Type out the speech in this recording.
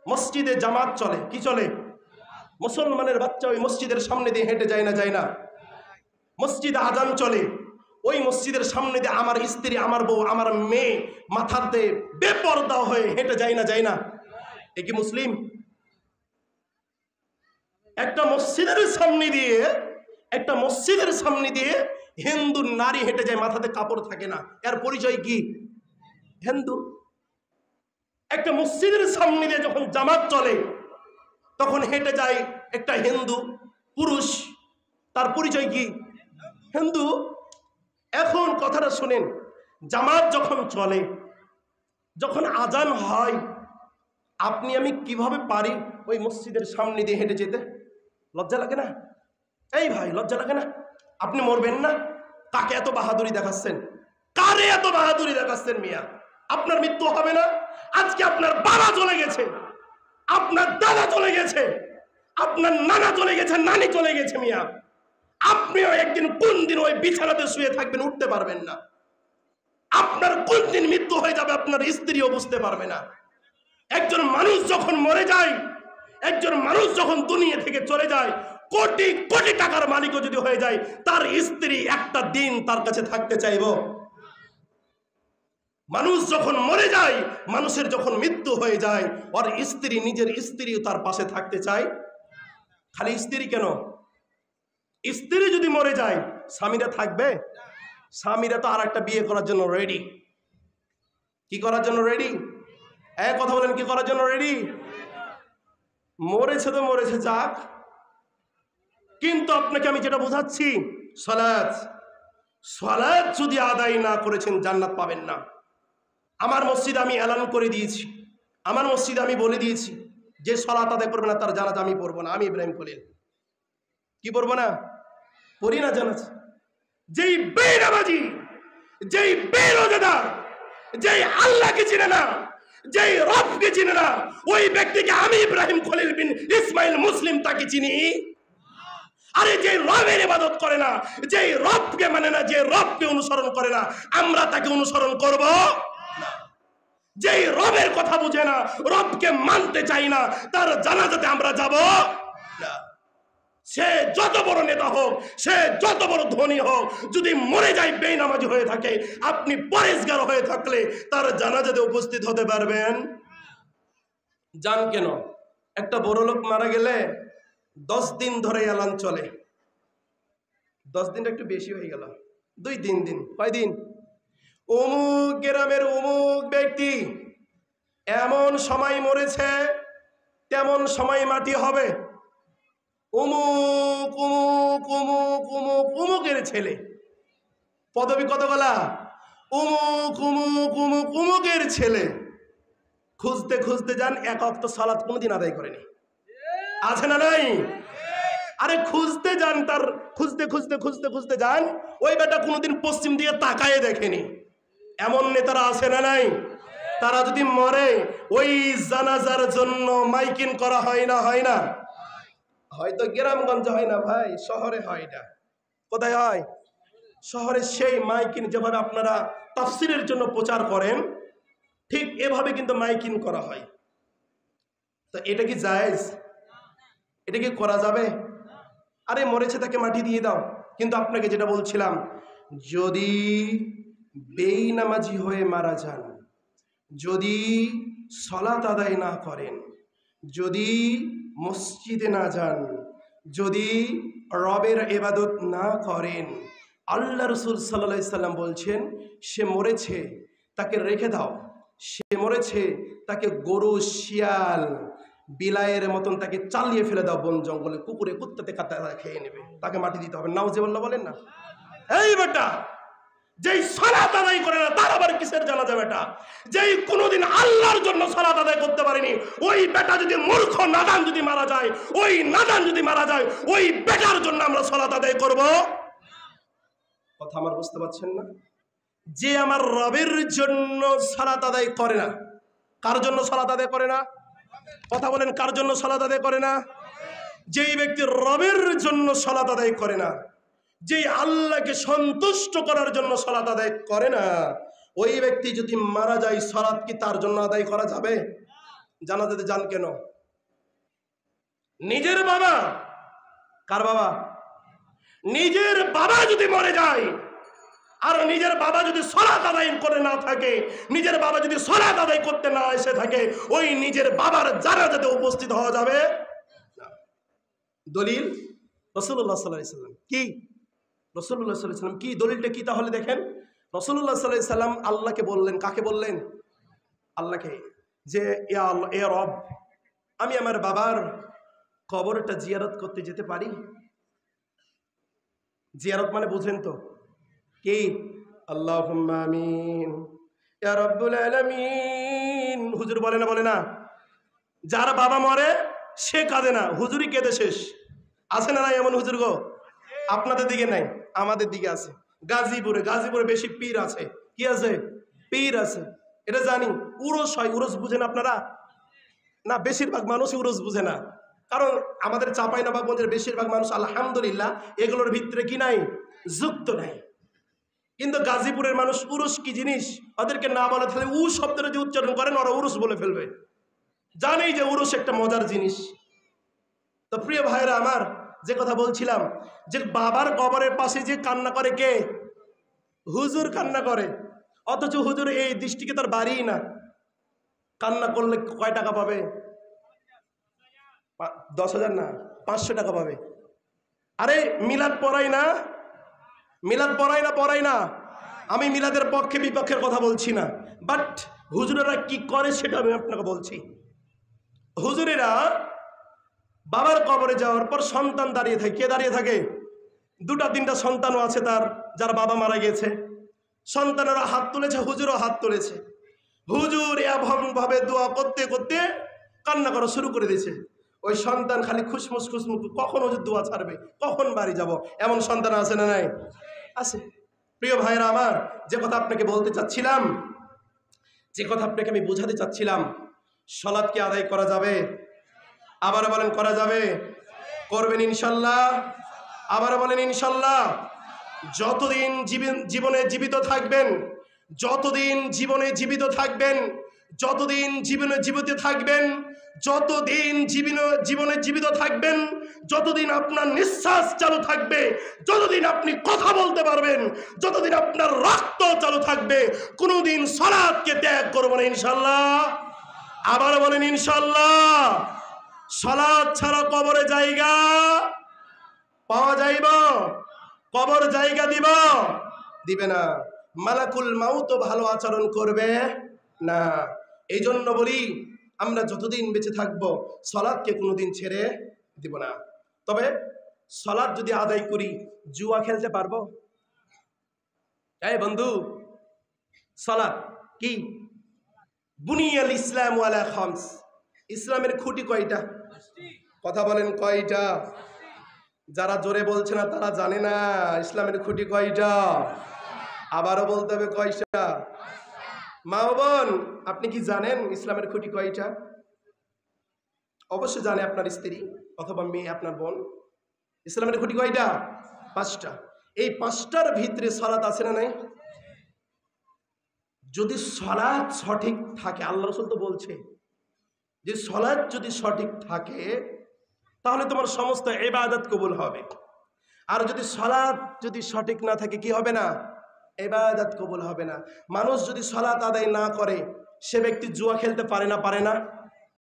মসজিদে জামাত চলে, কি চলে? মুসলমানের বাচ্চা ওই মসজিদের সামনে দিয়ে হেঁটে যায় না, যায় না? মসজিদে আজান চলে, ওই মসজিদের সামনে দিয়ে আমার স্ত্রী, আমার বউ, আমার মেয়ে মাথাতে বেপরদা হয়ে হেঁটে যায় না, যায় না? এ কি মুসলিম? একটা মসজিদের সামনে দিয়ে হিন্দু নারী হেঁটে যায়, মাথাতে কাপড় থাকে না, এর পরিচয় কি? হিন্দু। একটা মসজিদের সামনে দিয়ে যখন জামাত চলে তখন হেঁটে যায় একটা হিন্দু পুরুষ, তার পরিচয় কি? হিন্দু। এখন কথাটা শুনেন, জামাত যখন চলে, যখন আজান হয়, আপনি আমি কিভাবে পারি ওই মসজিদের সামনে দিয়ে হেঁটে যেতে? লজ্জা লাগে না? এই ভাই, লজ্জা লাগে না? আপনি মরবেন না? কাকে এত বাহাদুরি দেখাচ্ছেন? কারে এত বাহাদুরি দেখাচ্ছেন মিয়া? আপনার মৃত্যু হবে না? আজকে আপনার বাবা চলে গেছে, আপনার দাদা চলে গেছে, আপনার নানা চলে গেছে, নানি চলে গেছে মিয়া। আপনিও একদিন কোন দিন ওই বিছানাতে শুয়ে থাকবেন, উঠতে পারবেন না। আপনার কোন দিন মৃত্যু হয়ে যাবে আপনার স্ত্রীও বুঝতে পারবে না। একজন মানুষ যখন মরে যায়, একজন মানুষ যখন দুনিয়া থেকে চলে যায়, কোটি কোটি টাকার মালিকও যদি হয়ে যায়, তার স্ত্রী একটা দিন তার কাছে থাকতে চাইব? মানুষ যখন মরে যায়, মানুষের যখন মৃত্যু হয়ে যায়, ওর স্ত্রী, নিজের স্ত্রীও তার পাশে থাকতে চায়? খালি স্ত্রী কেন, স্ত্রী যদি মরে যায় স্বামীরা থাকবে? স্বামীরা তো আর একটা বিয়ে করার জন্য রেডি। কি করার জন্য রেডি? এক কথা বলেন, কি করার জন্য রেডি? মরেছে তো মরেছে, যাক। কিন্তু আপনাকে আমি যেটা বোঝাচ্ছি, সালাত যদি আদায় না করেছেন জান্নাত পাবেন না। আমার মসজিদে আমি এলান করে দিয়েছি, আমার মসজিদে আমি বলে দিয়েছি, যে সালাত আদায় করবে না তার জানাজা আমি পড়বো না। আমি ইব্রাহিম খলিল কি পড়বো না? পড়ি না জানাজা। যেই বেনামাজি, যেই বেরোজাদার, যেই আল্লাহকে চিনে না, যেই রবকে চিনে না, ওই ব্যক্তিকে আমি ইব্রাহিম খলিল বিন ইসমাইল মুসলিম তাকে চিনি? আরে যে রবের ইবাদত করে না, যে রবকে মানে না, যে রবকে অনুসরণ করে না, আমরা তাকে অনুসরণ করব না। যে রবের কথা বুঝে না, রবকে মানতে চাই না, তার জানাজাতে আমরা যাব না। সে যত বড় নেতা হোক, সে যত বড় ধনী হোক, যদি মরে যায় বেনামাজি হয়ে থাকে, আপনি পরেশগার হয়ে থাকলে তার জানাজাতে উপস্থিত হতে পারবেন? জান কেন? একটা বড় লোক মারা গেলে 10 দিন ধরে এলান চলে। 10 দিনটা একটু বেশি হয়ে গেল, 2-3 দিন। কয় দিন? অমুক গ্রামের অমুক ব্যক্তি এমন সময় মরেছে, তেমন সময় মাটি হবে। অমুক অমুক অমুক অমুক অমুকের ছেলে, পদবী কতগুলা? অমুক অমুক অমুক অমুকের ছেলে। খুঁজতে খুঁজতে যান, এক ওয়াক্ত সালাত কোনোদিন আদায় করেনি। আছে না নাই? আরে খুঁজতে যান, তার খুঁজতে খুঁজতে খুঁজতে খুঁজতে যান, ওই বেটা কোনোদিন পশ্চিম দিকে তাকায়ে দেখেনি। এমন নেতারা আছে না নাই? তারা যদি মরে, ওই জানাজার জন্য মাইকিং করা হয় না? হয় না? হয়তো গ্রামগঞ্জে হয় না ভাই, শহরে হয় না। কোথায় হয়? শহরে। সেই মাইকিং যেভাবে আপনারা তাফসিরের জন্য প্রচার করেন, ঠিক এভাবে কিন্তু মাইকিং করা হয়। তো এটা কি জায়েজ? এটা কি করা যাবে? আরে মরেছে, তাকে মাটি দিয়ে দাও। কিন্তু আপনাকে যেটা বলছিলাম, যদি বেনামাজি হয়ে মারা যান, যদি সালাত আদায় না করেন, যদি মসজিদে না যান, যদি রবের ইবাদত না করেন, আল্লাহ রাসূল সাল্লাল্লাহু আলাইহি সাল্লাম বলছেন, সে মরেছে, তাকে রেখে দাও। সে মরেছে, তাকে গরু, শিয়াল, বিলায়ের মতন তাকে চালিয়ে ফেলে দাও বন জঙ্গলে, কুকুরে কুত্তাতে কাটা খেয়ে নেবে, তাকে মাটি দিতে হবে। নাউজুবিল্লাহ বলেন না? এই বেটা, যেই সালাত আদায় করে না, তার আবার কিসের জানাজা? বেটা যেই কোনোদিন আল্লাহর জন্য সালাত আদায় করতে পারেনি, ওই বেটা যদি মূর্খ নাদান যদি মারা যায়, ওই নাদান যদি মারা যায়, ওই বেটার জন্য আমরা সালাত আদায় করব? কথা আমার বুঝতে পারছেন না? যে আমার রবের জন্য সালাত আদায় করে না, কার জন্য সালাত আদায় করে না? কথা বলেন, কার জন্য সালাত আদায় করে না? যেই ব্যক্তি রবের জন্য সালাত আদায় করে না, যেই আল্লাহকে সন্তুষ্ট করার জন্য সালাত আদায় করে না, ওই ব্যক্তি যদি মারা যায়, সালাত কি তার জন্য আদায় করা যাবে? জানাজাতে যান কেন? নিজের বাবা, কার বাবা? নিজের বাবা যদি মরে যায়, আর নিজের বাবা যদি সালাত আদায় করে না থাকে, নিজের বাবা যদি সালাত আদায় করতে না এসে থাকে, ওই নিজের বাবার জানাজাতে উপস্থিত হওয়া যাবে না। দলিল রাসূলুল্লাহ সাল্লাল্লাহু আলাইহি সাল্লাম। কি রাসূলুল্লাহ সাল্লাল্লাহু আলাইহি সাল্লাম কি দলিলটা কি? তাহলে দেখেন, রাসূলুল্লাহ সাল্লাল্লাহু আলাইহি সাল্লাম আল্লাহকে বললেন। কাকে বললেন? আল্লাহকে। যে ইয়া আল্লাহ, ইয়া রব, আমি আমার বাবার কবরটা জিয়ারত করতে যেতে পারি? জিয়ারত মানে বুঝেন তো কি? আল্লাহুম্মা আমিন ইয়া রাব্বুল আলামিন। হুজুর বলে না, বলে না? যার বাবা মরে সে কাঁদে না, হুজুরই কেঁদে শেষ। আছে না নাই এমন হুজুর গো? আপনাদের দিকে নাই, আমাদের দিকে আছে। গাজীপুরে বেশি পীর আছে। কি আছে? পীর আছে, এটা জানি। উরস হয়, উরস বুঝেন আপনারা? না, বেশিরভাগ মানুষই উরস বুঝে না। কারণ আমাদের চাঁপাইনবাবগঞ্জের বেশিরভাগ মানুষ আলহামদুলিল্লাহ এগুলোর ভিতরে কি নাই? যুক্ত নাই। কিন্তু গাজীপুরের মানুষ উরস কি জিনিস ওদেরকে না বলে তাহলে উ শব্দটা যে উচ্চারণ করেন ওরা উরস বলে ফেলবে। জানেই যে উরস একটা মজার জিনিস। তো প্রিয় ভাইরা আমার, যে কথা বলছিলাম, যে বাবার কবরের পাশে যে কান্না করে কে? হুজুর কান্না করে। অথচ হুজুর এই দৃষ্টিকে তার বাড়ি না। কান্না করলে কয় টাকা পাবে? 10,000 না, 500 টাকা পাবে। আরে মিলাদ পড়াই না, মিলাদ পড়াই না। আমি মিলাদের পক্ষে বিপক্ষের কথা বলছি না, বাট হুজুরেরা কি করে সেটা আমি আপনাকে বলছি। হুজুরেরা বাবার কবরে যাওয়ার পর সন্তান দাঁড়িয়ে থাকে। কে দাঁড়িয়ে থাকে? 2-3টা সন্তানও আছে তার, যার বাবা মারা গেছে। সন্তানেরা হাত তুলেছে, হুজুরও হাত তুলেছে। হুজুর এমন ভাবে দোয়া করতে করতে কান্না করা শুরু করে দিয়েছে। ওই সন্তান খালি খুশমুস, কখন হুজুর দোয়া ছাড়বে, কখন বাড়ি যাব, এমন সন্তান আছে না নাই? আছে। প্রিয় ভাইরা আমার, যে কথা আপনাকে বলতে চাচ্ছিলাম, যে কথা আপনাকে আমি বোঝাতে চাচ্ছিলাম, সালাত কি আদায় করা যাবে? আবার বলেন, করা যাবে? করবেন ইনশাল্লাহ? আবার বলেন ইনশাল্লাহ। যতদিন জীবনে জীবিত থাকবেন, যতদিন জীবনে জীবিত থাকবেন, যতদিন জীবনে জীবিত থাকবেন, যতদিন জীবনে জীবিত থাকবেন, যতদিন আপনার নিঃশ্বাস চালু থাকবে, যতদিন আপনি কথা বলতে পারবেন, যতদিন আপনার রক্ত চালু থাকবে, কোনোদিন সালাতকে ত্যাগ করব না ইনশাল্লাহ। আবার বলেন ইনশাল্লাহ। সালাত ছাড়া কবরে জায়গা পাওয়া যাইব? কবর জায়গা দিবে না। মালাকুল মাউত ভালো আচরণ করবে না। এই জন্য বলি, আমরা যতদিন বেঁচে থাকবো সালাতকে কোনোদিন ছেড়ে দিব না। তবে সালাত যদি আদায় করি, জুয়া খেলতে পারবো? এই বন্ধু, সালাত কি? বুনিয়াল ইসলাম আলা খামস। ইসলামের খুঁটি কয়টা? কথা বলেন, কয়টা? যারা জোরে বলছে না তারা জানে না ইসলামের খুঁটি কয়টা। আবারও বলতে হবে, কয়টা? মা ও বোন, আপনি কি জানেন ইসলামের খুঁটি কয়টা? অবশ্যই জানে আপনার স্ত্রী অথবা মেয়ে, আপনার বোন। ইসলামের খুঁটি কয়টা? 5টা। এই 5টার ভিতরে সালাত আছে না নাই? যদি সালাত সঠিক থাকে, আল্লাহ রাসূল তো বলছে যে সালাত যদি সঠিক থাকে তাহলে তোমার সমস্ত ইবাদত কবুল হবে। আর যদি সালাত যদি সঠিক না থাকে, কি হবে না? ইবাদত কবুল হবে না। মানুষ যদি সালাত আদায় না করে, সে ব্যক্তি জুয়া খেলতে পারে না? পারে না?